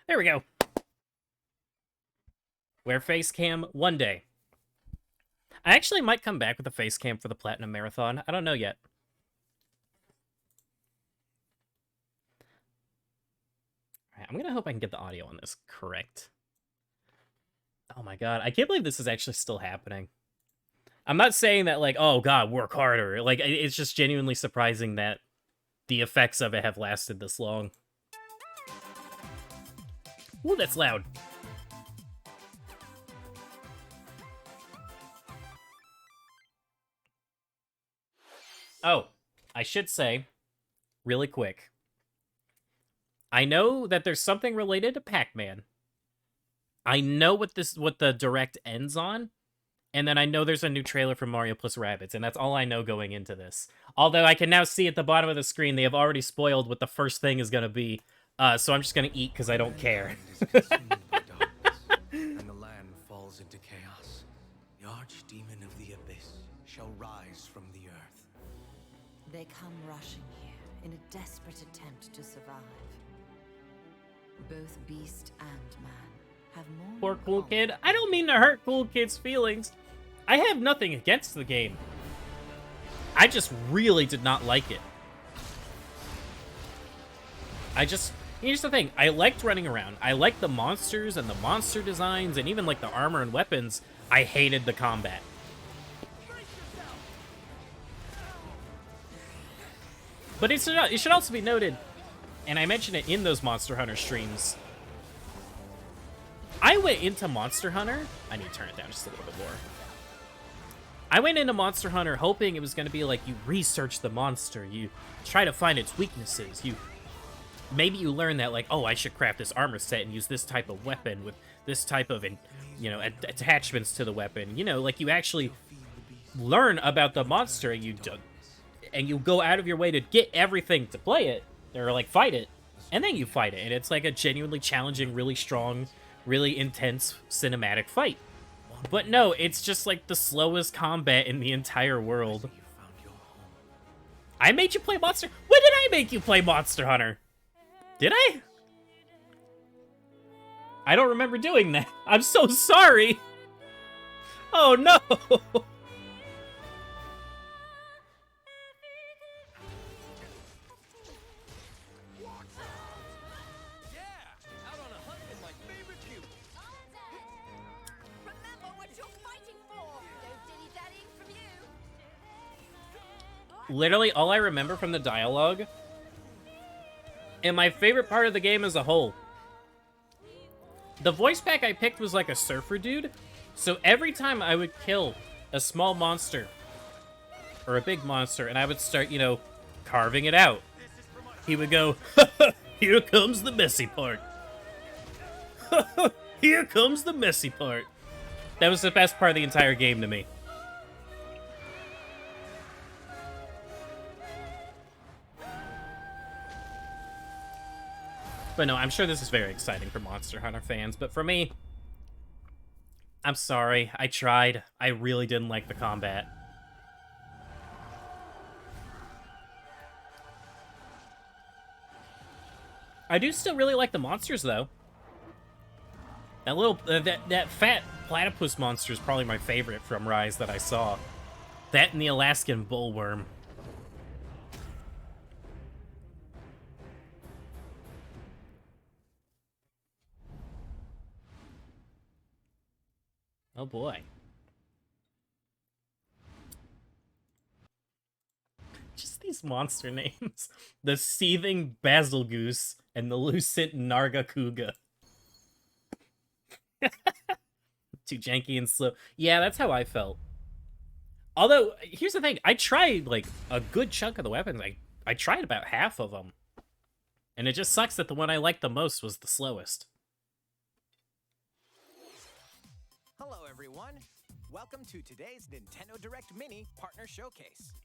There we go. Wear face cam one day. I actually might come back with a face cam for the Platinum Marathon. I don't know yet. Alright, I'm gonna hope I can get the audio on this correct. Oh my god, I can't believe this is actually still happening. I'm not saying that, like, oh god, work harder. Like, it's just genuinely surprising that the effects of it have lasted this long. Ooh, that's loud. Oh, I should say, really quick, I know that there's something related to Pac-Man. I know what the direct ends on, and then I know there's a new trailer for Mario plus Rabbids, and that's all I know going into this. Although I can now see at the bottom of the screen they have already spoiled what the first thing is going to be, so I'm just going to eat because I don't care. And the land falls into chaos. The archdemon of the abyss shall rise from the earth. They come rushing here in a desperate attempt to survive. Both beast and man have more. Poor Cool Kid. I don't mean to hurt Cool Kid's feelings. I have nothing against the game. I just really did not like it. Here's the thing. I liked running around. I liked the monsters and the monster designs and even like the armor and weapons. I hated the combat. But it should also be noted, and I mentioned it in those Monster Hunter streams, I went into Monster Hunter... I need to turn it down just a little bit more. I went into Monster Hunter hoping it was going to be like, you research the monster, you try to find its weaknesses, maybe you learn that, like, oh, I should craft this armor set and use this type of weapon with this type of, attachments to the weapon. You know, like, you actually learn about the monster and you go out of your way to get everything to play it, or, like, fight it, and then you fight it. And it's, like, a genuinely challenging, really strong, really intense cinematic fight. But no, it's just, like, the slowest combat in the entire world. I made you play Monster... When did I make you play Monster Hunter? Did I? I don't remember doing that. I'm so sorry. Oh, no. Literally, all I remember from the dialogue, and my favorite part of the game as a whole, the voice pack I picked was like a surfer dude, so every time I would kill a small monster, or a big monster, and I would start, carving it out, he would go, here comes the messy part. Here comes the messy part. That was the best part of the entire game to me. But no, I'm sure this is very exciting for Monster Hunter fans, but for me, I'm sorry. I tried. I really didn't like the combat. I do still really like the monsters, though. That little, that fat platypus monster is probably my favorite from Rise that I saw. That and the Alaskan bullworm. Oh boy. Just these monster names. The Seething Basilgoose and the Lucent Nargacuga. Too janky and slow. Yeah, that's how I felt. Although, here's the thing. I tried, like, a good chunk of the weapons. I tried about half of them. And it just sucks that the one I liked the most was the slowest. Hello, everyone. Welcome to today's Nintendo Direct Mini Partner Showcase.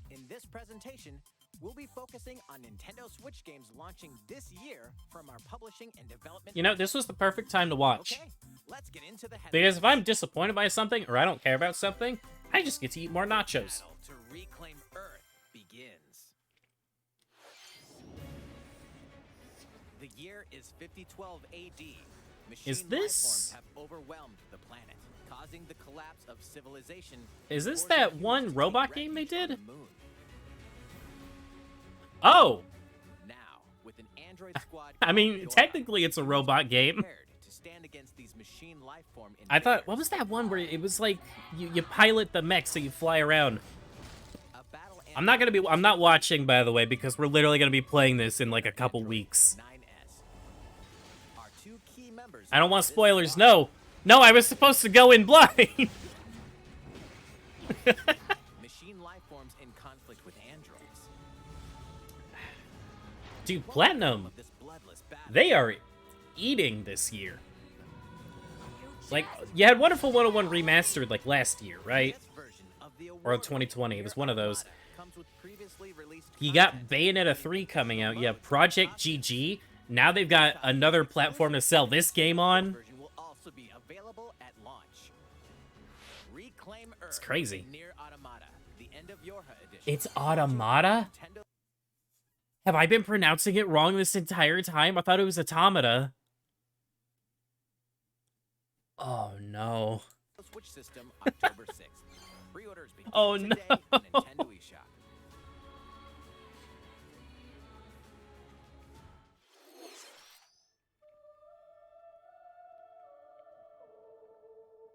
In this presentation, we'll be focusing on Nintendo Switch games launching this year from our publishing and development. You know, this was the perfect time to watch. Okay, let's get into the Because if I'm disappointed by something, or I don't care about something, I just get to eat more nachos. battle to reclaim Earth begins. The year is 5012 AD. Is Machine this- lifeforms have overwhelmed the planet, causing the collapse of civilization. Is this forcing that humans one to take robot game they refuge on did? the moon. Oh! Now, with an android squad I mean, called technically YoRHa, it's a humans robot are game. prepared to stand against these machine lifeform I thought, what invaders. was that one where it was like, you pilot the mech so you fly around? A battle I'm not watching, by the way, because we're literally gonna be playing this in like a couple weeks. 9S. Our two key members I don't want of this spoilers, squad, no! No, I was supposed to go in blind! Machine lifeforms in conflict with androids. Dude, Platinum, Of this bloodless battle. they are eating this year. Like, you had Wonderful 101 remastered like last year, right? This version of the Or award 2020, it was one of those. Automata comes with previously released You got content. Bayonetta 3 coming out, you have Project GG, now they've got another platform to sell this game on. Version will also be available at launch. Reclaim Earth. It's crazy. NieR Automata, the end of YoRHa edition. It's Automata? Nintendo Have I been pronouncing it wrong this entire time? I thought it was Automata. Oh no. Switch system October 6th. Pre-orders begin Oh, today no. on Nintendo eShop.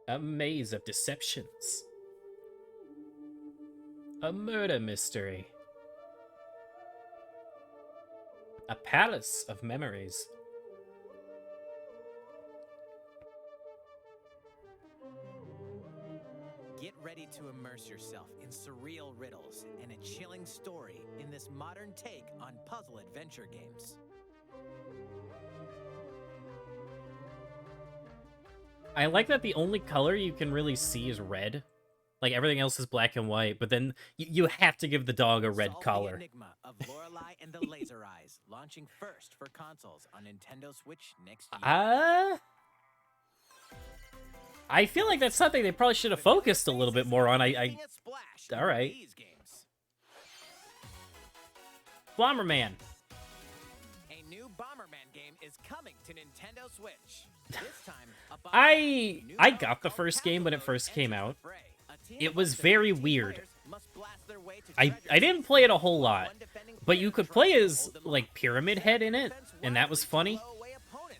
A maze of deceptions. A murder mystery. A palace of memories. Get ready to immerse yourself in surreal riddles and a chilling story in this modern take on puzzle adventure games. I like that the only color you can really see is red. Like, everything else is black and white, but then you have to give the dog a red Solve collar. The enigma of Lorelei and the Laser Eyes, launching first for consoles on Nintendo Switch next year. I feel like that's something they probably should have focused a little bit more on. Making a splash in all right. these games. Bomberman. A new Bomberman game is coming to Nintendo Switch. This time, a I Bomberman got the called first game when it Capsule first Load came enters out. the fray. A team It of was up to very 15 weird. players must blast their way to I treasure didn't play it a whole lot, One defending but you player could tries play to as hold them like off. Pyramid Head in it, Defense and that was wisely to funny. blow away opponents.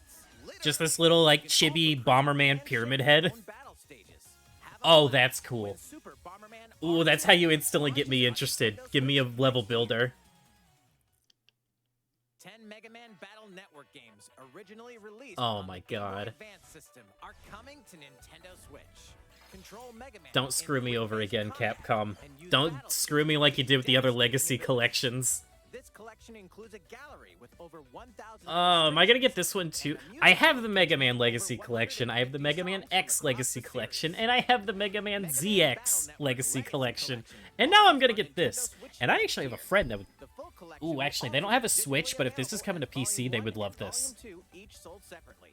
Just Literally, this little like you can also chibi create Bomberman and Pyramid shape Head. your own battle stages. Have a Oh, blast that's cool. when Super Bomberman Ooh, R that's how you instantly get me launches on interested. Nintendo Give me a Switch level next year. builder. 10 Megaman Battle Network games originally released Oh on my the Game Boy God. Advance system are coming to Nintendo Switch. Control Megaman Don't in screw me over quick-based again, combat Capcom. and use Don't battle screw me systems like you did with the other to Legacy demonstrate collections. This collection includes a gallery with over 1,000 Am I gonna get this one too? and a I have music the box Mega with Man over Legacy 150 Collection, I have the Mega Man songs X from across Legacy the Collection, series. and I have the Mega Man Mega Man ZX Battle Network Legacy Legacy Collection. Collection And now I'm gonna on get Nintendo this. Switch And I next actually have a year. friend that would... The full collection Ooh, will actually, they also don't have be a Switch, digitally but if this is available coming to as Volume PC, they 1 would love and this. Volume 2, each sold separately.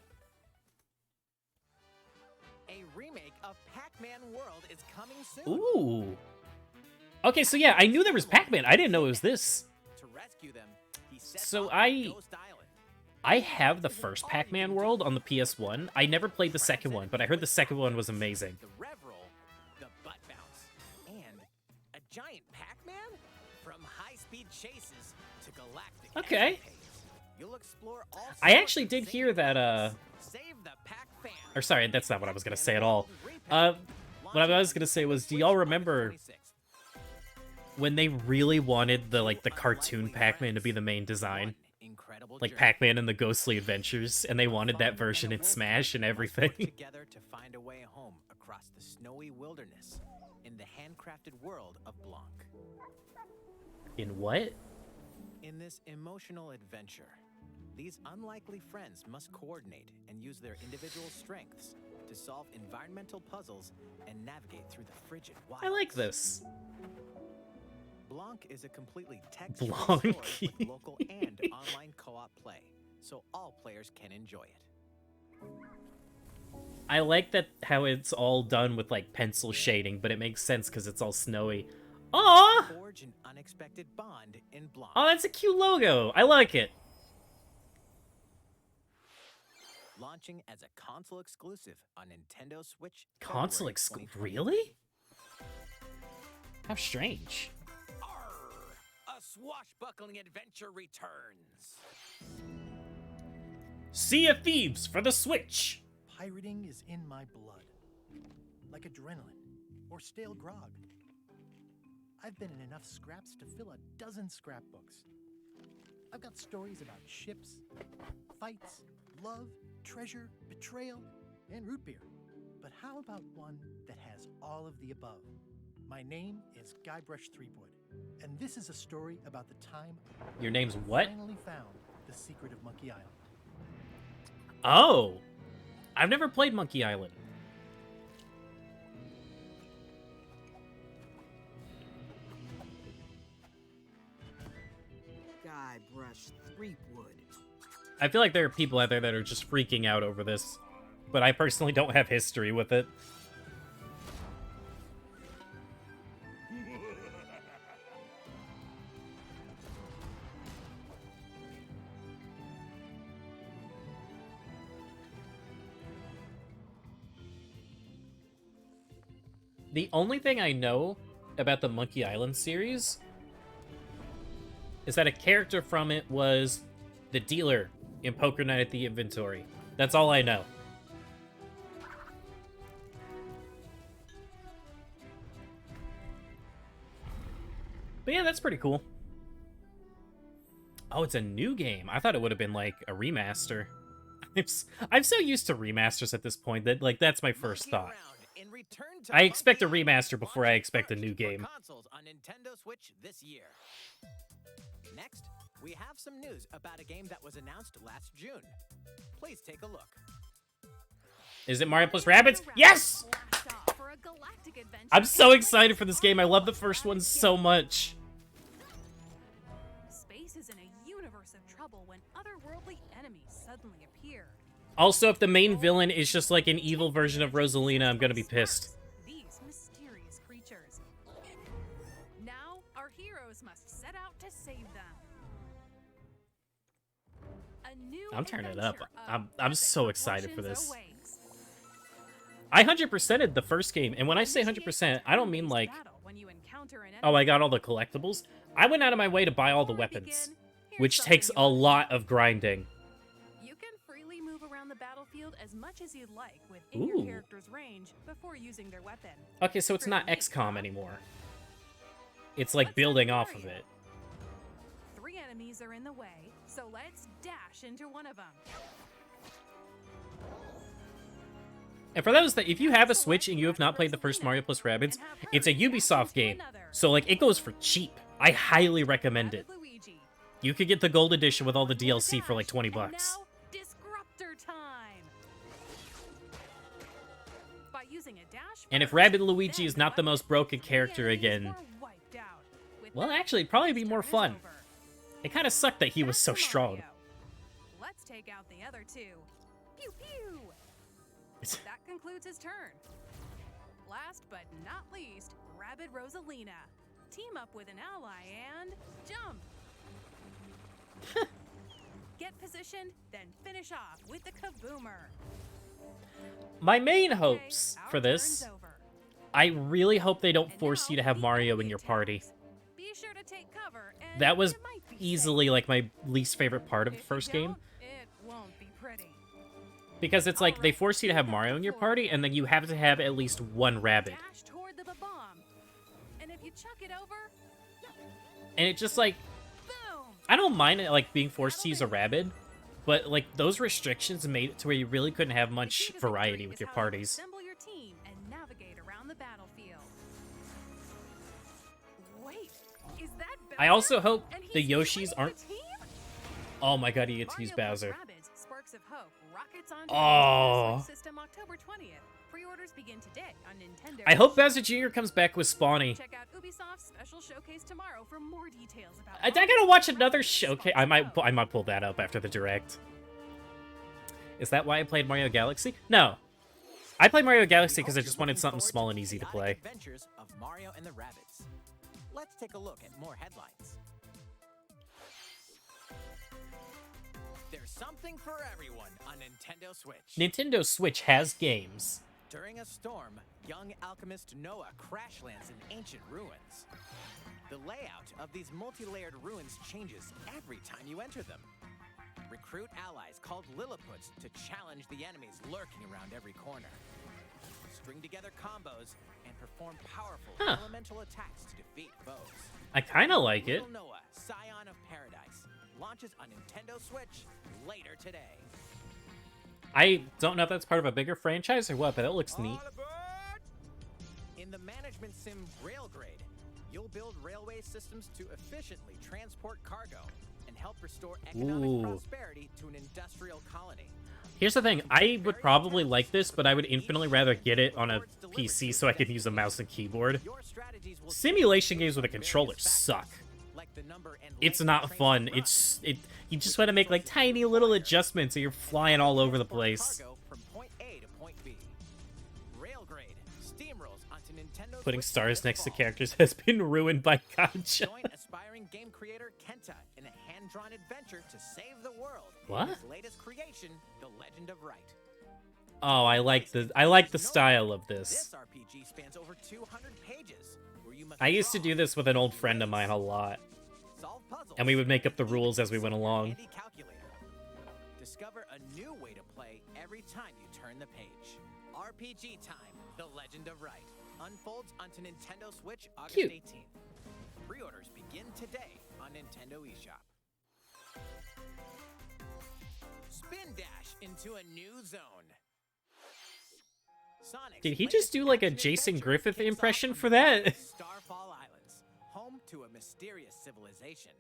A remake of Pac-Man World is coming soon. Ooh. Okay, so yeah, I knew there was Pac-Man. I didn't know it was this. To rescue them, he set So off I- to Ghost Island. I have the first Pac-Man World on the PS1. I never played the second one, but I heard the second one was amazing. The rev roll, the butt bounce, and a giant Pac-Man from high-speed chases to galactic Okay. escapades. You'll explore all I sorts actually of did insane hear that, adventures. Save the Pac-Fan. Or sorry, that's not what I was gonna say at all. Re-Pac. What I was gonna say was, do y'all remember when they really wanted the, like, the cartoon Pac-Man to be the main design? Like Pac-Man and the Ghostly Adventures, and they wanted that version in Smash and everything. Together to find a way home across the snowy wilderness in the handcrafted world of Blanc. In what? In this emotional adventure, these unlikely friends must coordinate and use their individual strengths to solve environmental puzzles and navigate through the frigid wilds. I like this. Blanc is a completely text-free Blanc. story with local and online co-op play, so all players can enjoy it. I like that how it's all done with, like, pencil shading, but it makes sense because it's all snowy. Aww! Forge an unexpected bond in Blanc. Oh, that's a cute logo. I like it. launching as a console exclusive on Nintendo Switch. Console exclusive? Really? How strange. A swashbuckling adventure returns. Sea of Thieves for the Switch. Pirating is in my blood, like adrenaline or stale grog. I've been in enough scraps to fill a dozen scrapbooks. I've got stories about ships, fights, love, treasure, betrayal, and root beer. But how about one that has all of the above? My name is Guybrush Threepwood, and this is a story about the time Your name's what? I finally found the secret of Monkey Island. Oh, I've never played Monkey Island. Guybrush Threepwood. I feel like there are people out there that are just freaking out over this, but I personally don't have history with it. The only thing I know about the Monkey Island series is that a character from it was the dealer in Poker Night at the Inventory. That's all I know. But yeah, that's pretty cool. Oh, it's a new game. I thought it would have been like a remaster. I'm so used to remasters at this point that like that's my first thought. I expect a remaster before I expect a new game. Consoles on Nintendo Switch this year. Next, we have some news about a game that was announced last June. Please take a look. Is it Mario plus Rabbids? Yes! I'm so excited for this game. I love the first one so much. Space is in a universe of trouble when otherworldly enemies suddenly appear. Also, if the main villain is just like an evil version of Rosalina, I'm gonna be pissed. These mysterious creatures. Now, our heroes must set out to save them. A new I'm turning it up. adventure I'm of so epic excited for proportions this. awaits. I 100%ed the first game, and when I say 100%, I don't mean like, Battle when you encounter an oh, I enemy. got all the collectibles. I went out of my way to buy all the Before we weapons, begin, here's which something takes you a won't lot know. of grinding. You can freely move around the battlefield as much as you'd like within Ooh. your character's range before using their weapon. Okay, so it's not XCOM anymore. It's like building off of it. 3 enemies are in the way, so let's dash into one of them. And for those that, if you have a Switch and you have not played the first Mario plus Rabbids, it's a Ubisoft game, so like it goes for cheap. I highly recommend it. Luigi. You could get the gold edition with all the DLC for like 20 bucks. And now, Disruptor time. By using a dash And if first, Rabbid Luigi then is not the weapon, most broken 3 character enemies again, are wiped out. With well, that, actually, it'd probably be this more turn is fun. over. It kind of sucked that he was Back so to strong. Mario. Let's take out the other 2. Pew pew. That concludes his turn. Last but not least, Rabbid Rosalina. Team up with an ally and jump. Get positioned, then finish off with the kaboomer. My main Okay, hopes our for this, turn's over. I really hope they don't And force you now to have the Mario in your details. party. Be sure to take cover and That was you might be easily safe. like my least favorite part of the If you first game. don't, it won't be pretty. Because it's like they Alright, force you to have pick up Mario the in your floor. party, and then you have to have at least one rabbit. Dash toward the bomb. And if you chuck it over, And it just like, boom. I don't mind it like being forced to use a rabbit, but like those restrictions made it to where you really couldn't have The much key to victory variety with is your how you parties. Assemble your team and navigate around the battlefield. Wait, is that Bowser? I also hope And the he's Yoshis joining the aren't. team? Oh my god, he gets to use Mario plus Bowser. Rabbids Sparks of Hope rockets onto Oh. the Nintendo Switch system October 20th. Pre-orders begin today on Nintendo. I hope Bowser Jr. comes back with Spawny. Check out Ubisoft's special showcase tomorrow for more details about. I gotta watch another showcase. I might pull that up after the direct. Is that why I played Mario Galaxy? No. I played Mario Galaxy because I just wanted something small and easy to play. Adventures of Mario and the Rabbids. Let's take a look at more headlines. There's something for everyone on Nintendo Switch. Nintendo Switch has games. During a storm, young alchemist Noah crash lands in ancient ruins. The layout of these multi-layered ruins changes every time you enter them. Recruit allies called Lilliputians to challenge the enemies lurking around every corner. String together combos and perform powerful elemental attacks to defeat foes. I kind of like it. Little Noah, Scion of Paradise, launches on Nintendo Switch later today. I don't know if that's part of a bigger franchise or what, but it looks neat. All aboard! In the management sim RAILGRADE, you'll build railway systems to efficiently transport cargo and help restore economic prosperity to an industrial colony. Here's the thing, I would probably like this, but I would infinitely rather get it on a PC so I could use a mouse and keyboard. Simulation games with a controller suck. It's not fun. You just want to make like tiny little adjustments and you're flying all over the place. Putting stars next to characters has been ruined by gotcha. Join aspiring game creator Kenta in a hand-drawn adventure to save the world. What? His latest creation, The Legend of Wright. Oh, I like the style of this. This RPG spans over 200 pages, where you must I used to do this with an old friend of mine a lot, solve puzzles, and we would make up the rules as we went along. handy calculator. Discover a new way to play every time you turn the page. RPG Time, The Legend of Wright. Unfolds onto Nintendo Switch August Cute. 18th. Pre-orders begin today on Nintendo eShop. Spin dash into a new zone. Sonic's Did he just do like a latest Jason action-adventure Griffith kicks off impression on for that? Starfall Islands, home to a mysterious civilization.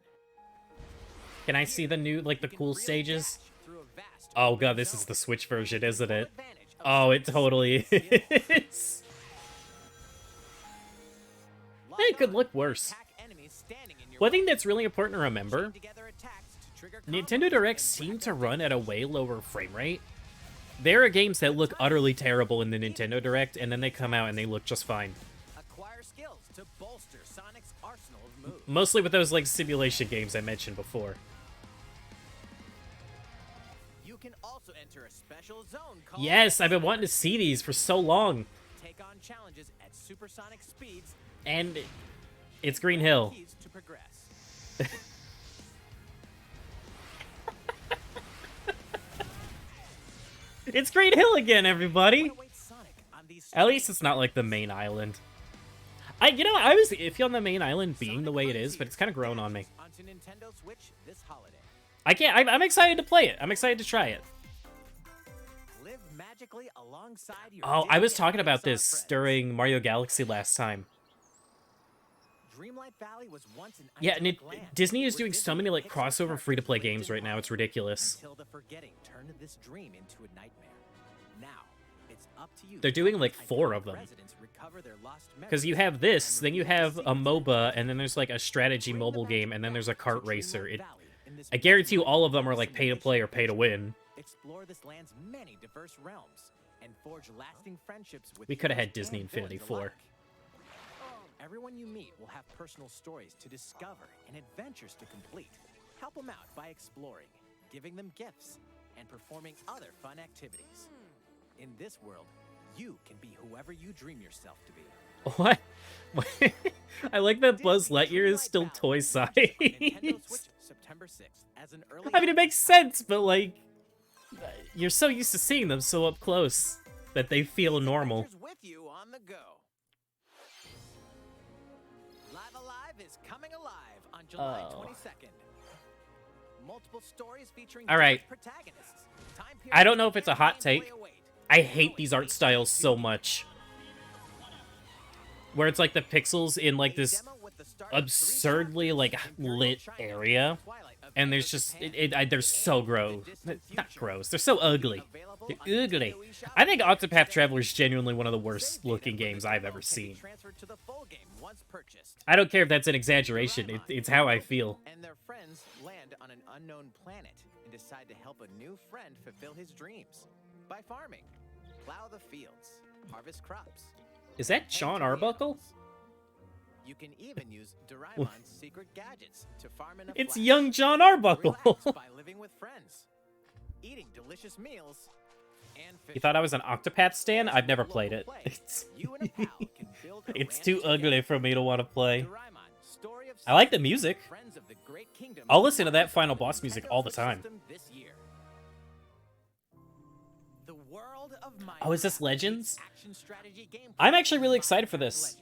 Can I see the new, like the You can cool really stages? dash through a vast Oh open god, this zone. is the Switch version, isn't Full it? advantage of Oh, it Sonic's totally skill. is. It could look worse. Attack enemies standing in your One thing way. that's really important to remember, Chain together attacks to trigger Nintendo combos Directs and seem rack to up run at a damage. way lower frame rate. There are games that look utterly terrible in the Nintendo Direct, and then they come out and they look just fine. Acquire skills to bolster Sonic's arsenal of moves. Mostly with those like simulation games I mentioned before. You can also enter a special zone called Yes, I've been wanting to see these for so long. Take on challenges at supersonic speeds. And it's Green Hill. Keys to progress. It's Green Hill again, everybody! What awaits Sonic on these At least it's not like the main island. I was iffy on the main island being the way it is, but it's kind of grown on me. Onto Nintendo Switch this holiday. I'm excited to play it. I'm excited to try it. Live magically alongside your Oh, I was Disney talking and about Pixar this friends. during Mario Galaxy last time. Dreamlight Valley was once an Yeah, idyllic land Disney is where doing so Disney many like Pixar crossover characters free-to-play lived games in right now. It's harmony ridiculous. Until the forgetting turned this dream into a nightmare. Now, it's up to you They're to doing, help like, iconic 4 of them. residents recover their lost Because you memories have this, and then you reveal have a secrets MOBA, and then there's like a strategy Bring mobile the game, magic and then there's a back kart to racer. Dreamlight It, Valley in this I guarantee you world all of them are of like pay to play or pay to win. Explore this land's many diverse realms and forge lasting friendships with We coulda had heroes Disney and Infinity villains 4. alike. Everyone you meet will have personal stories to discover and adventures to complete. Help them out by exploring, giving them gifts, and performing other fun activities. In this world, you can be whoever you dream yourself to be. What? I like that Buzz Disney Lightyear is Dreamlight still Valley toy launches size. on Nintendo Switch September 6th as an early I mean, it makes access sense, but like, you're so used to seeing them so up close that they feel normal. Adventures with you on the go. Live Alive is coming alive on July Oh. 22nd. Multiple stories featuring All right. diverse protagonists. Time I don't know if periods it's a hot and take. gameplay await. I hate these art styles so much. Where it's like the pixels in like A this demo with the start of 3 absurdly like chapters, Imperial lit China, area, Twilight of and there's Edo just Japan, they're so and gross. the distant Not future. gross. They're so ugly. Available They're on ugly. Nintendo eShop I think later Octopath today. Traveler is genuinely one of the worst Save data looking for the games I've demo ever can be seen. transferred to the full game once purchased. I don't care if that's an exaggeration. It's how I feel. And their friends land on an unknown planet and decide to help a new friend fulfill his dreams by farming, plow the fields, harvest crops. Is that and Sean to the Arbuckle? animals. You can even use Doraemon's secret gadgets to farm enough It's flax. young John Arbuckle. Relax by living with friends eating delicious meals, and You thought I was an Octopath stan? I've never played it. It's too ugly for me to want to play. I like the music. I'll listen to that final boss music all the time. Oh, is this Legends? I'm actually really excited for this.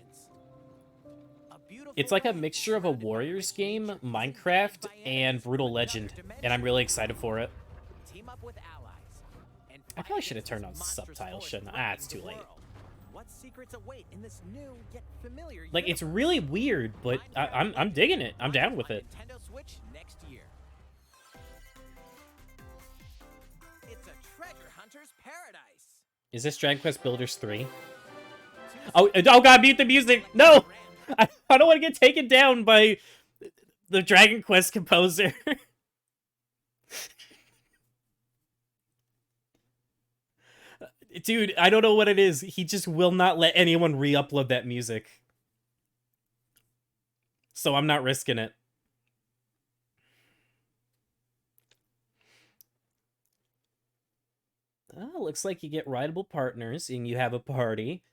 It's like a mixture of a Warriors game, Minecraft, and Brutal Legend, and I'm really excited for it. I probably should have turned on subtitles, shouldn't I? Ah, it's too late. Like, it's really weird, but I'm digging it. I'm down with it. Is this Dragon Quest Builders 3? Oh god, mute the music! No! I don't want to get taken down by the Dragon Quest composer. Dude, I don't know what it is. He just will not let anyone re-upload that music. So I'm not risking it. Oh, looks like you get rideable partners and you have a party.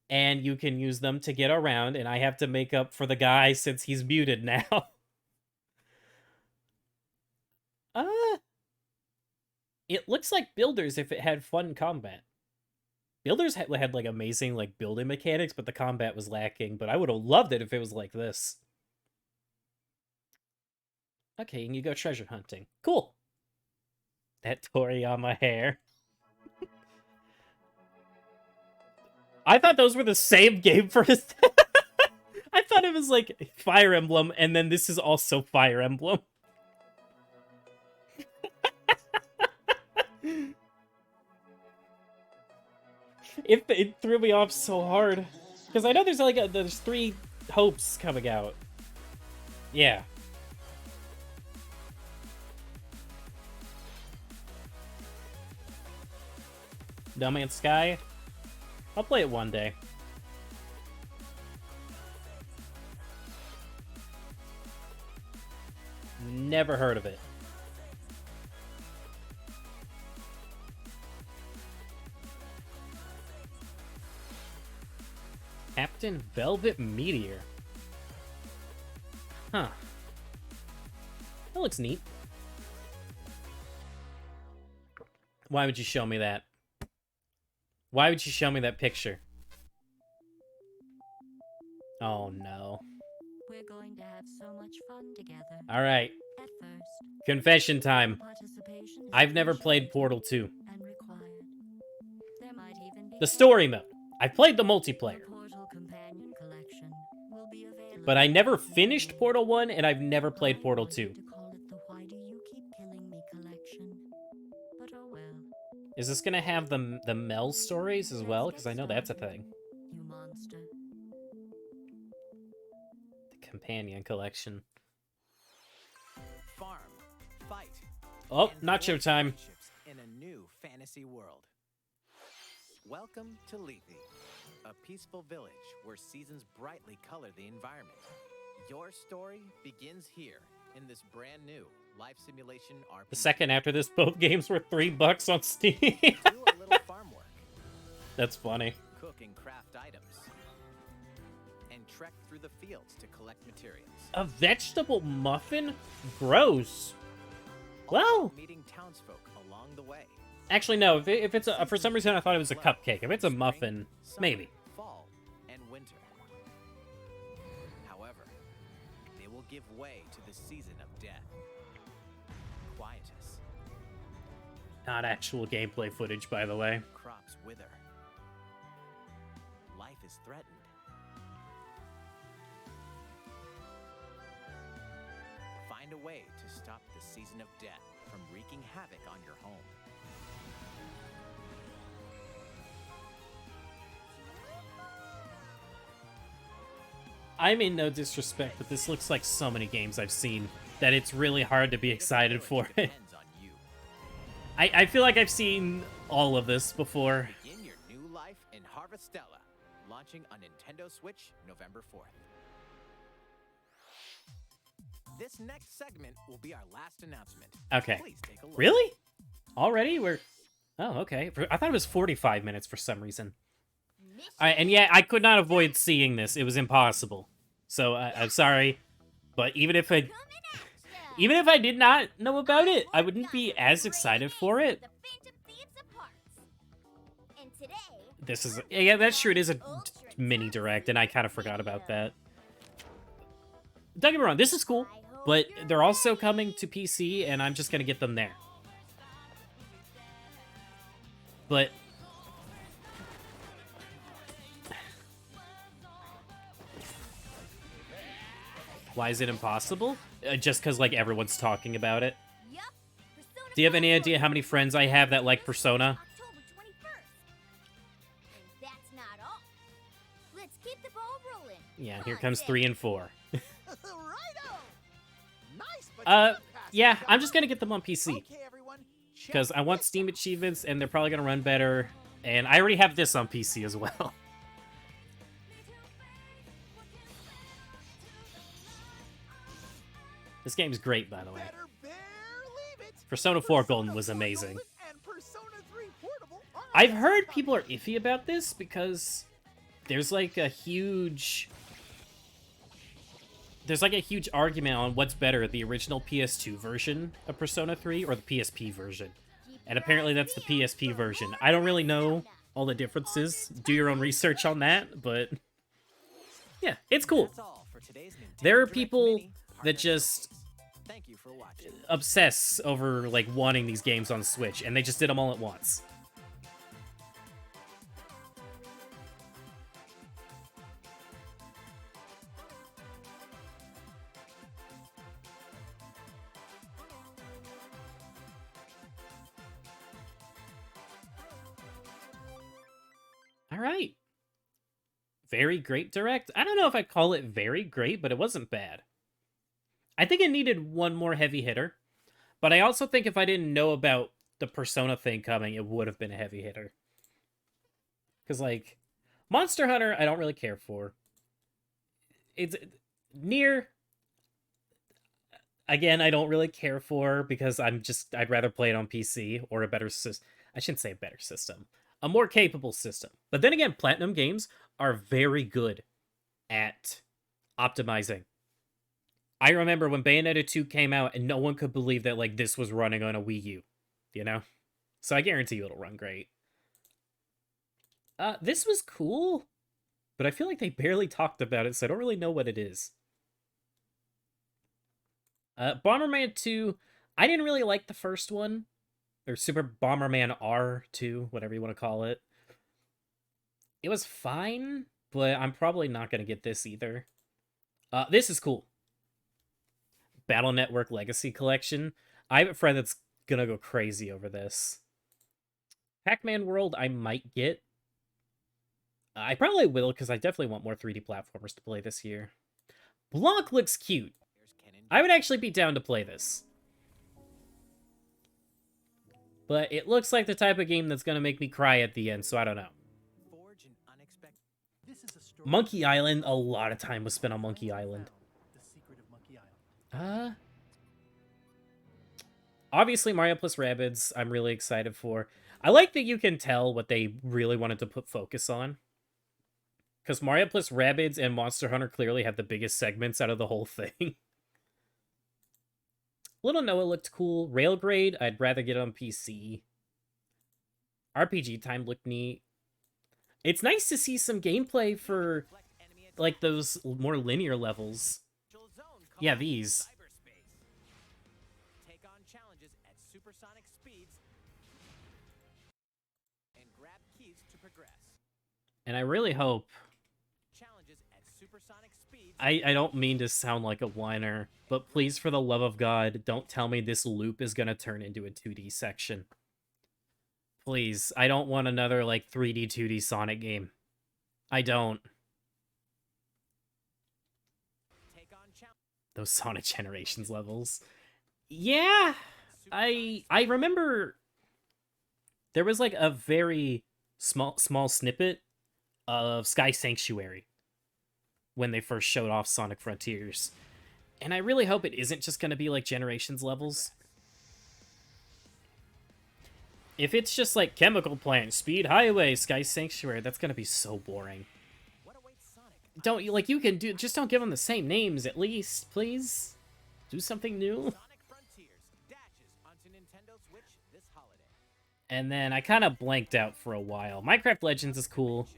And you can use them to get around, and I have to make up for the guy since he's muted now. It looks like Builders if it had fun combat. Builders had like amazing like building mechanics, but the combat was lacking. But I would have loved it if it was like this. Okay, and you go treasure hunting. Cool. That Toriyama hair. I thought those were the same game first. I thought it was like Fire Emblem, and then this is also Fire Emblem. It threw me off so hard. Because I know there's like there's 3 hopes coming out. Yeah. No Man's Sky? I'll play it one day. Never heard of it. Captain Velvet Meteor. Huh. That looks neat. Why would you show me that? Why would you show me that picture? Oh no. We're going to have so much fun together. All right. At first, Confession time. participation is I've never played appreciated Portal 2. and required. There might even be The story mode. I've played the multiplayer. The Portal Companion Collection will be available. But I never finished Portal 1, and I've never played Portal 2. To call it the Why Do You Keep Killing Me collection. But oh well. Is this gonna have the Mel stories as well? Because I know that's a thing. You monster. The Companion Collection. Farm, fight, Oh, and nacho forge time. friendships in a new fantasy world. Welcome to Lethe, a peaceful village where seasons brightly color the environment. Your story begins here in this brand new life simulation RPG. The second after this, both games were $3 on Steam. Do a little farm work, That's funny. cook and craft items, and trek through the fields to collect materials. A vegetable muffin? Gross. Well, Also meeting townsfolk along the way. actually no. If it's a, for some reason I thought it was a cupcake. If it's a muffin, Summer, maybe. Fall and winter. However, they will give way to the season of death. Quietus. Not actual gameplay footage, by the way. Crops wither. Life is threatened. Find a way to stop the season of death from wreaking havoc on your home. I mean no disrespect, but this looks like so many games I've seen that it's really hard to be excited for it. Depends on you. I feel like I've seen all of this before. Begin your new life in Harvestella, launching on Nintendo Switch November 4th. This next segment will be our last announcement. Okay. Please take a look. Really? Already? Oh, okay. I thought it was 45 minutes for some reason. And yeah, I could not avoid seeing this. It was impossible. So, I'm sorry. But even if I did not know about it, I wouldn't be as excited for it. This is... Yeah, that's true. It is a mini direct, and I kind of forgot about that. Don't get me wrong, this is cool. But they're also coming to PC, and I'm just going to get them there. But... why is it impossible? Just because, like, everyone's talking about it. Do you have any idea how many friends I have that like Persona? Yeah, here comes 3 and 4. Yeah, I'm just gonna get them on PC. Because I want Steam achievements, and they're probably gonna run better. And I already have this on PC as well. This game's great, by the way. Persona 4 Golden was amazing. I've heard people are iffy about this because there's like a huge... there's like a huge argument on what's better, the original PS2 version of Persona 3 or the PSP version. And apparently that's the PSP version. I don't really know all the differences. Do your own research on that, but... yeah, it's cool. There are people that just obsess over, like, wanting these games on Switch, and they just did them all at once. Alright. Very great direct. I don't know if I'd call it very great, but it wasn't bad. I think it needed one more heavy hitter, but I also think if I didn't know about the Persona thing coming, it would have been a heavy hitter. Because, like, Monster Hunter, I don't really care for. It's... NieR... again, I don't really care for, because I'd rather play it on PC, or a better system. I shouldn't say a better system. A more capable system. But then again, Platinum Games are very good at optimizing. I remember when Bayonetta 2 came out, and no one could believe that, like, this was running on a Wii U. You know? So I guarantee you it'll run great. This was cool, but I feel like they barely talked about it, so I don't really know what it is. Bomberman 2, I didn't really like the first one. Or Super Bomberman R 2, whatever you want to call it. It was fine, but I'm probably not going to get this either. This is cool. Battle Network Legacy Collection. I have a friend that's gonna go crazy over this. Pac-Man World I might get. I probably will, because I definitely want more 3D platformers to play this year. Blanc looks cute. I would actually be down to play this. But it looks like the type of game that's gonna make me cry at the end, so I don't know. Monkey Island, a lot of time was spent on Monkey Island. Obviously Mario plus Rabbids, I'm really excited for. I like that you can tell what they really wanted to put focus on. Because Mario plus Rabbids and Monster Hunter clearly have the biggest segments out of the whole thing. Little Noah looked cool. RAILGRADE, I'd rather get on PC. RPG Time looked neat. It's nice to see some gameplay for, like, those more linear levels. Yeah, these. Take on challenges at supersonic speeds and grab keys to progress. And I really hope... Challenges at supersonic speeds. I don't mean to sound like a whiner, but please, for the love of God, don't tell me this loop is gonna turn into a 2D section. Please, I don't want another, like, 3D, 2D Sonic game. I don't. Those Sonic Generations levels. Yeah, I remember there was, like, a very small snippet of Sky Sanctuary when they first showed off Sonic Frontiers. And I really hope it isn't just going to be, like, Generations levels. If it's just like Chemical Plant, Speed Highway, Sky Sanctuary, that's gonna be so boring. What awaits Sonic? Don't you, like, you can do, just don't give them the same names at least, please? Do something new. Sonic Frontiers dashes onto Nintendo Switch this holiday. And then I kind of blanked out for a while. Minecraft Legends is cool.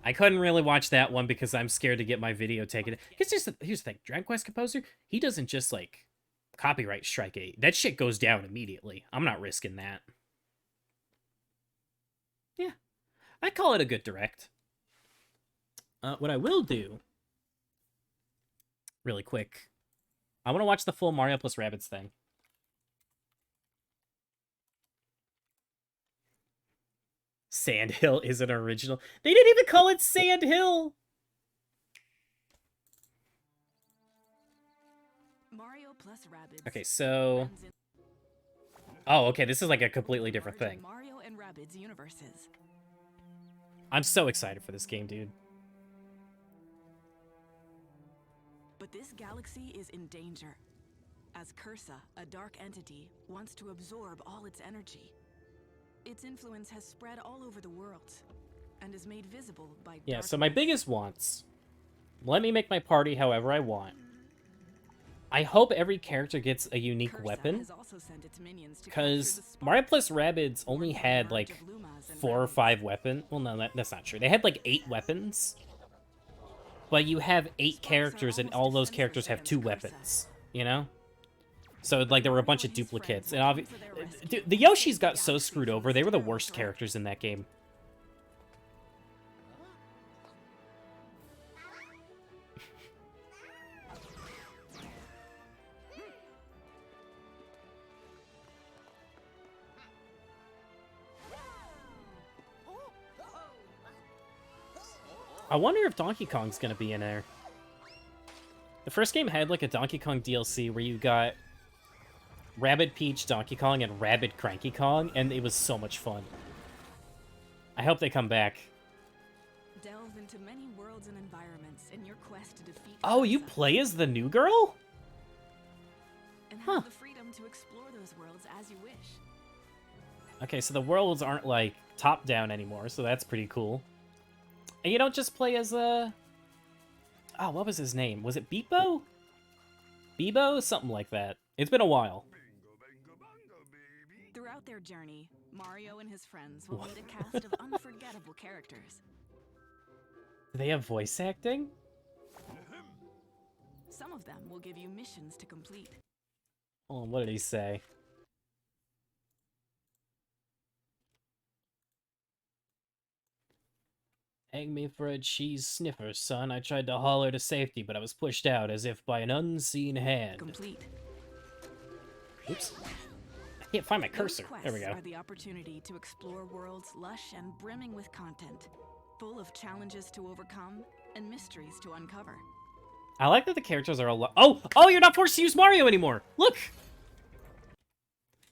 I couldn't really watch that one because I'm scared to get my video taken. Because here's the thing, Dragon Quest Composer, he doesn't just, like, copyright strike it. That shit goes down immediately. I'm not risking that. Yeah, I call it a good direct. What I will do, really quick, I want to watch the full Mario plus Rabbids thing. Sand Hill isn't original. They didn't even call it Sand Hill! Mario plus Rabbids. Okay, so... Oh, okay, this is like a completely different thing. Mario and Rabbids universes. I'm so excited for this game, dude. But this galaxy is in danger, as Cursa, a dark entity, wants to absorb all its energy. Its influence has spread all over the world, and is made visible by Yeah, so darkness. my biggest wants. Let me make my party however I want. I hope every character gets a unique Cursa weapon, has also sent its minions to because capture the spark Mario plus Rabbids only born from the had, merge like, of Lumas and 4 or Rabbids. 5 weapons. Well, no, that's not true. They had, like, 8 weapons. But you have 8 characters, and all those characters have 2 weapons. You know? So, like, there were a bunch of duplicates. And dude, the Yoshis got so screwed over. They were the worst characters in that game. I wonder if Donkey Kong's gonna be in there. The first game had, like, a Donkey Kong DLC where you got Rabbid Peach Donkey Kong and Rabbid Cranky Kong, and it was so much fun. I hope they come back. Delve into many worlds and environments in your quest to defeat Oh, you Cursa, play as the new girl? and huh. have the freedom to explore those worlds as you wish. Okay, so the worlds aren't, like, top-down anymore, so that's pretty cool. And you don't just play as a... Oh, what was his name? Was it Beepo? Bebo? Something like that. It's been a while. Throughout their journey, Mario and his friends will meet a cast of unforgettable characters. Do they have voice acting? Some of them will give you missions to complete. Oh, what did he say? Hang me for a cheese sniffer, son. I tried to haul her to safety, but I was pushed out as if by an unseen hand. Complete. Oops. I can't find my Those cursor. quests There we go. are the opportunity to explore worlds lush and brimming with content, full of challenges to overcome and mysteries to uncover. I like that the characters are a lot. Oh, you're not forced to use Mario anymore. Look.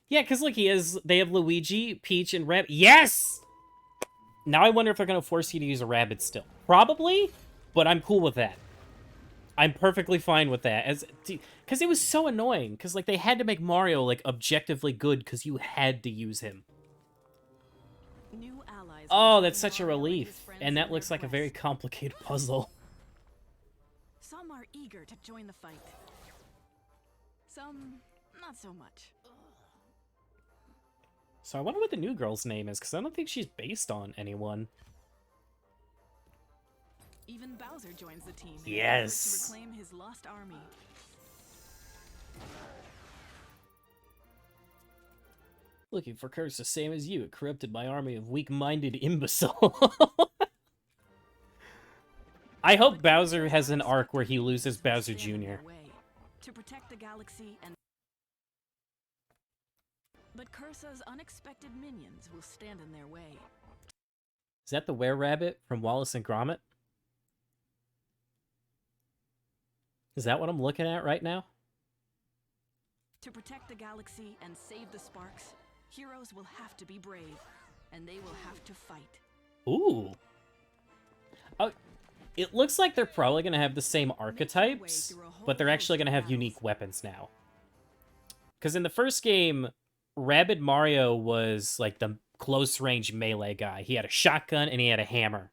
Yeah, because look, they have Luigi, Peach, and Rabbid. Yes! Now I wonder if they're going to force you to use a Rabbid still. Probably, but I'm cool with that. I'm perfectly fine with that. Because it was so annoying. Because, like, they had to make Mario, like, objectively good because you had to use him. New allies Oh, will that's join such a Mario and his relief. friends And in that their looks like a very quest. complicated puzzle. Some are eager to join the fight. Some, not so much. So I wonder what the new girl's name is, because I don't think she's based on anyone. Even Bowser joins the team. Yes. To reclaim his lost army. Looking for curse the same as you. It corrupted my army of weak-minded imbecile. I hope Bowser has an arc where he loses Bowser Stand in Jr. their way to protect the galaxy and. But Cursa's unexpected minions will stand in their way. Is that the Were-Rabbit from Wallace and Gromit? Is that what I'm looking at right now? To protect the galaxy and save the sparks, heroes will have to be brave, and they will have to fight. Ooh. Oh, it looks like they're probably going to have the same archetypes, but they're actually going to have unique weapons now. Because in the first game, Rabbid Mario was like the close-range melee guy. He had a shotgun and he had a hammer.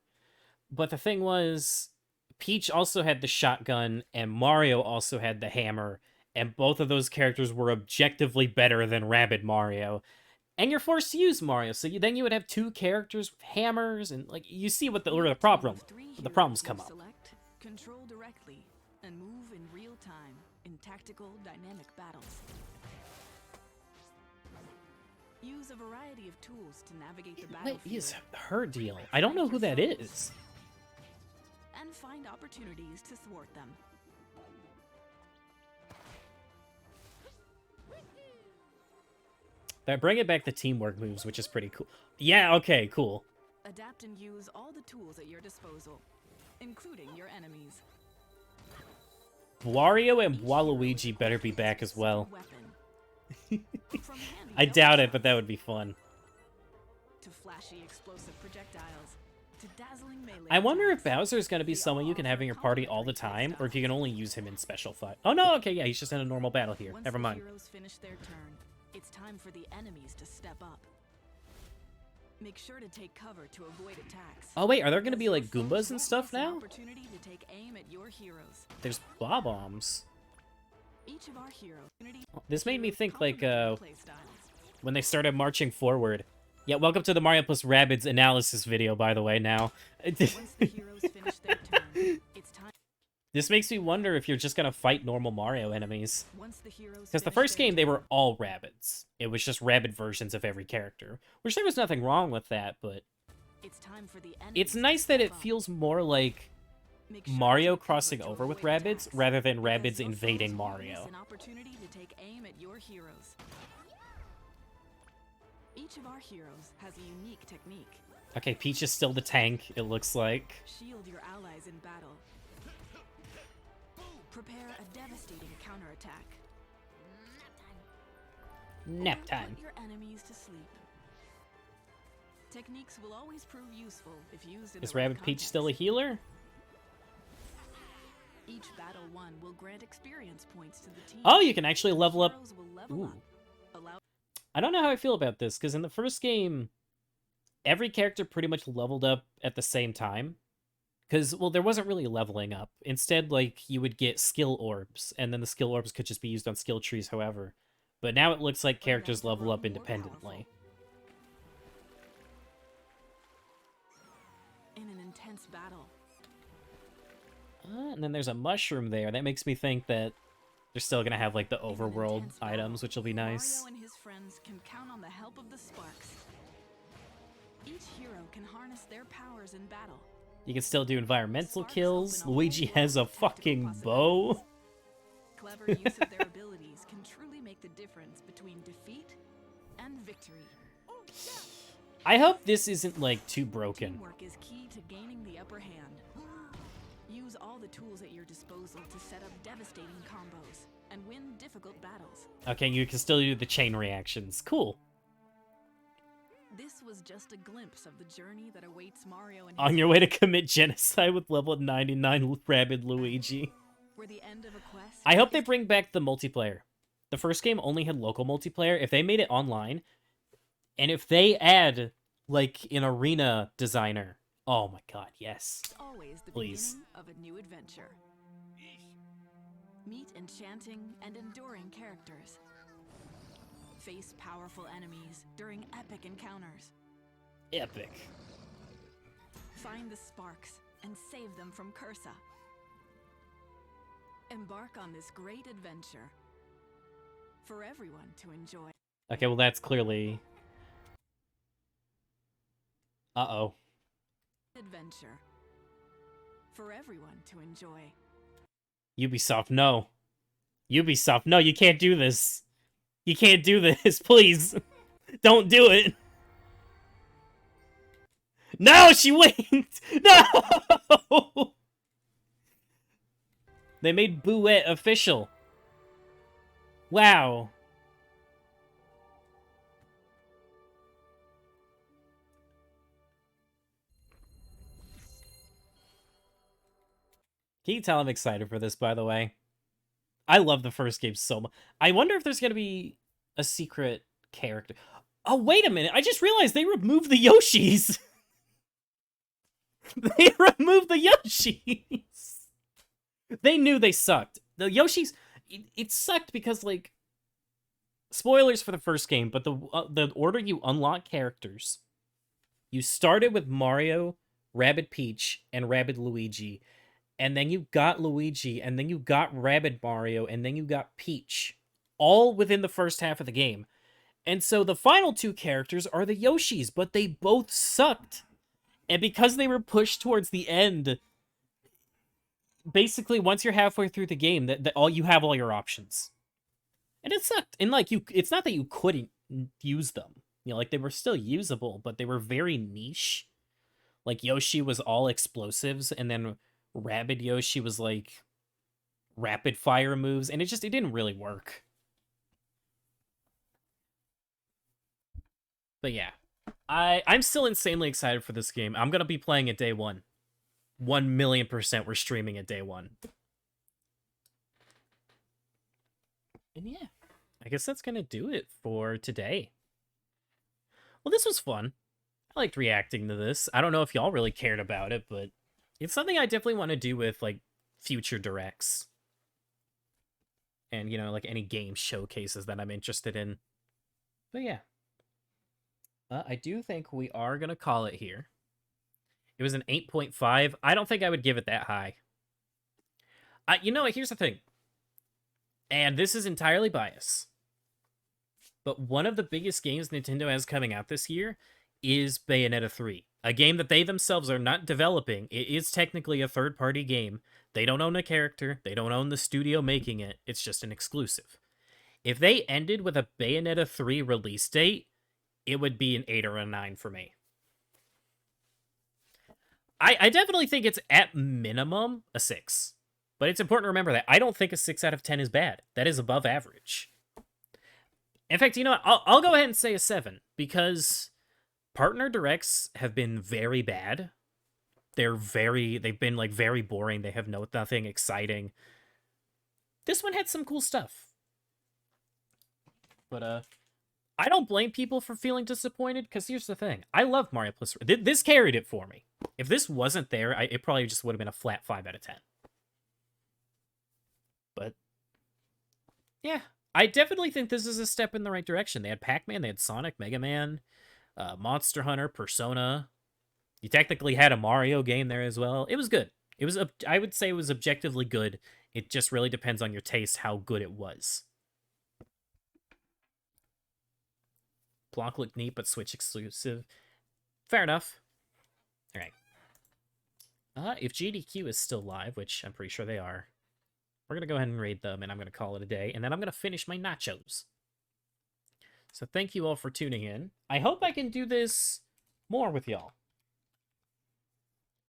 But the thing was, Peach also had the shotgun, and Mario also had the hammer, and both of those characters were objectively better than Rabbid Mario. And you're forced to use Mario, so then you would have two characters with hammers, and like you see what where the problems come up. Select, control directly, and move in real time in tactical, dynamic battles. Use a variety of tools to navigate the battlefield. What is her deal? I don't know who that is. And find opportunities to thwart them. They're bringing back the teamwork moves, which is pretty cool. Yeah, okay, cool. Adapt and use all the tools at your disposal, including your enemies. Wario and Waluigi better be back as well. I doubt it, but that would be fun. To flashy explosive projectiles, to dazzling melee. I wonder if Bowser's going to be someone you can have in your party all the time, or if you can only use him in special fight. Oh no, okay, yeah, he's just in a normal battle here. Never mind. Once the heroes finish their turn, it's time for the enemies to step up. Make sure to take cover to avoid attacks. Oh wait, are there going to be like Goombas and stuff now? Opportunity to take aim at your heroes. There's Bob-Ombs. Each of our heroes. This made me think like when they started marching forward. Yeah, welcome to the Mario plus Rabbids analysis video, by the way, now. Once the heroes finish their turn, it's time. This makes me wonder if you're just gonna fight normal Mario enemies. Because the first game, they were all Rabbids. It was just Rabbid versions of every character. Which there was nothing wrong with that, but... It's nice that it feels more like Mario crossing over with Rabbids, rather than Rabbids invading Mario. An opportunity to take aim at your heroes. Each of our heroes has a unique technique. Okay, Peach is still the tank, it looks like. Shield your allies in battle. Prepare a devastating counterattack. Nap time. Put your enemies to sleep. Techniques will always prove useful if used in Is the right Rabbid Peach context. still a healer? Each battle won will grant experience points to the team. Oh, you can actually level up. Heroes will level Ooh. up. I don't know how I feel about this, because in the first game, every character pretty much leveled up at the same time. Because, well, there wasn't really leveling up. Instead, like, you would get skill orbs, and then the skill orbs could just be used on skill trees, however. But now it looks like characters level up independently. In an intense battle. And then there's a mushroom there. That makes me think that they're still going to have, like, the overworld items, which will be nice. Mario and his friends can count on the help of the sparks. Each hero can harness their powers in battle. You can still do environmental kills. Luigi has a fucking bow. Clever use of their abilities can truly make the difference between defeat and victory. I hope this isn't, like, too broken. Teamwork is key to gaining the upper hand. Use all the tools at your disposal to set up devastating combos and win difficult battles. Okay, you can still do the chain reactions. Cool. This was just a glimpse of the journey that awaits Mario and On your way to commit genocide with level 99 Rabbid Luigi. Where the end of a quest. I hope they bring back the multiplayer. The first game only had local multiplayer. If they made it online, and if they add, like, an arena designer, oh my god, yes. It's always the Please. beginning of a new adventure. Meet enchanting and enduring characters. Face powerful enemies during epic encounters. Epic. Find the sparks and save them from Cursa. Embark on this great adventure for everyone to enjoy. Okay, well that's clearly... Uh-oh. Adventure for everyone to enjoy. Ubisoft, no. Ubisoft, no, you can't do this. You can't do this, please. Don't do it. No, she winked! No! They made Bouette official. Wow. Can you tell I'm excited for this, by the way? I love the first game so much. I wonder if there's going to be a secret character. Oh, wait a minute. I just realized they removed the Yoshis. They removed the Yoshis. They knew they sucked. The Yoshis, it sucked because, like, spoilers for the first game, but the order you unlock characters, you started with Mario, Rabbid Peach, and Rabbid Luigi, and then you got Luigi, and then you got Rabbid Mario, and then you got Peach, all within the first half of the game. And so the final two characters are the Yoshis, but they both sucked. And because they were pushed towards the end, basically once you're halfway through the game, that all you have all your options. And it sucked. And like it's not that you couldn't use them. You know, like they were still usable, but they were very niche. Like Yoshi was all explosives, and then Rabbid Yoshi was like rapid fire moves, and it didn't really work. But yeah, I'm still insanely excited for this game. I'm gonna be playing it day one. 1,000,000% we're streaming it day one. And yeah, I guess that's gonna do it for today. Well, this was fun. I liked reacting to this. I don't know if y'all really cared about it, but it's something I definitely want to do with, like, future directs. And, you know, like, any game showcases that I'm interested in. But yeah. I do think we are going to call it here. It was an 8.5. I don't think I would give it that high. You know what? Here's the thing. And this is entirely biased. But one of the biggest games Nintendo has coming out this year is Bayonetta 3. A game that they themselves are not developing. It is technically a third-party game. They don't own a character. They don't own the studio making it. It's just an exclusive. If they ended with a Bayonetta 3 release date, it would be an 8 or a 9 for me. I definitely think it's at minimum a 6. But it's important to remember that I don't think a 6 out of 10 is bad. That is above average. In fact, you know what? I'll go ahead and say a 7, because partner directs have been very bad. They've been like very boring. They have nothing exciting. This one had some cool stuff. But I don't blame people for feeling disappointed, because here's the thing. I love Mario Plus. This carried it for me. If this wasn't there, it probably just would have been a flat 5 out of 10. But yeah, I definitely think this is a step in the right direction. They had Pac-Man, they had Sonic, Megaman, Monster Hunter, Persona. You technically had a Mario game there as well. It was good. It was, I would say it was objectively good. It just really depends on your taste how good it was. Blanc looked neat, but Switch exclusive. Fair enough. All right. If GDQ is still live, which I'm pretty sure they are, we're going to go ahead and raid them, and I'm going to call it a day, and then I'm going to finish my nachos. So thank you all for tuning in. I hope I can do this more with y'all.